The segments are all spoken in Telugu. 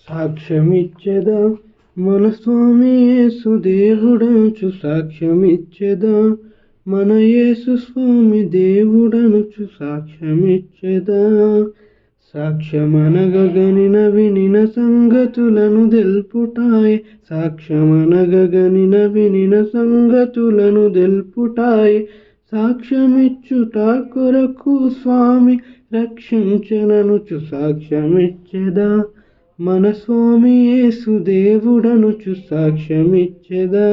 సాక్ష్యమిచ్చెదా మన స్వామి యేసు దేవుడనుచు సాక్ష్యమిచ్చెదా మన యేసు స్వామి దేవుడనుచు సాక్ష్యమిచ్చెదా. సాక్ష్యమనగగనిన వినిన సంగతులను దెల్పుటాయే సాక్ష్యమనగగనిన వినిన సంగతులను దెల్పుటాయే సాక్ష్యమిచ్చుట కొరకు స్వామి రక్షించెననుచు సాక్ష్యమిచ్చెదా మన స్వామి యేసు దేవుడనుచు సాక్ష్యమిచ్చెదా.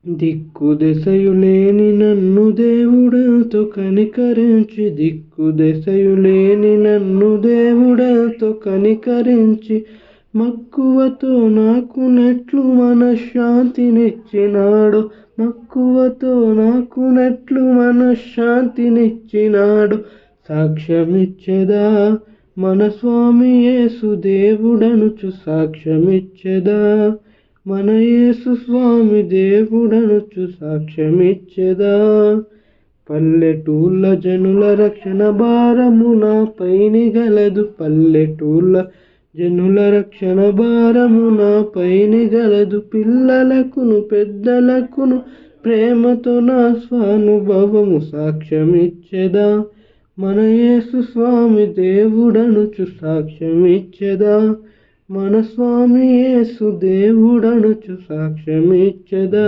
దిక్కుదెసయులేని నన్ను దేవుడెంతో కనికరించి దిక్కుదెసయులేని నన్ను దేవుడెంతో కనికరించి మక్కువతో నాకు నెట్లు మనశ్శాంతినిచ్చినాడు మక్కువతో నాకు నెట్లు మనశ్శాంతినిచ్చినాడు. సాక్ష్యమిచ్చెదా మన స్వామి యేసు దేవుడనుచు సాక్ష్యమిచ్చెదా మన యేసు స్వామి దేవుడనుచు సాక్ష్యమిచ్చెదా. పల్లెటూళ్ళ జనుల రక్షణ భారము నాపైని గలదు పల్లెటూళ్ళ జనుల రక్షణ భారము నాపైని గలదు. పిల్లలకును పెద్దలకును ప్రేమతో నా స్వానుభవము సాక్ష్యమిచ్చెదా మన యేసు స్వామి దేవుడనుచు సాక్ష్యమిచ్చెదా మన స్వామి యేసు దేవుడనుచు సాక్ష్యమిచ్చెదా.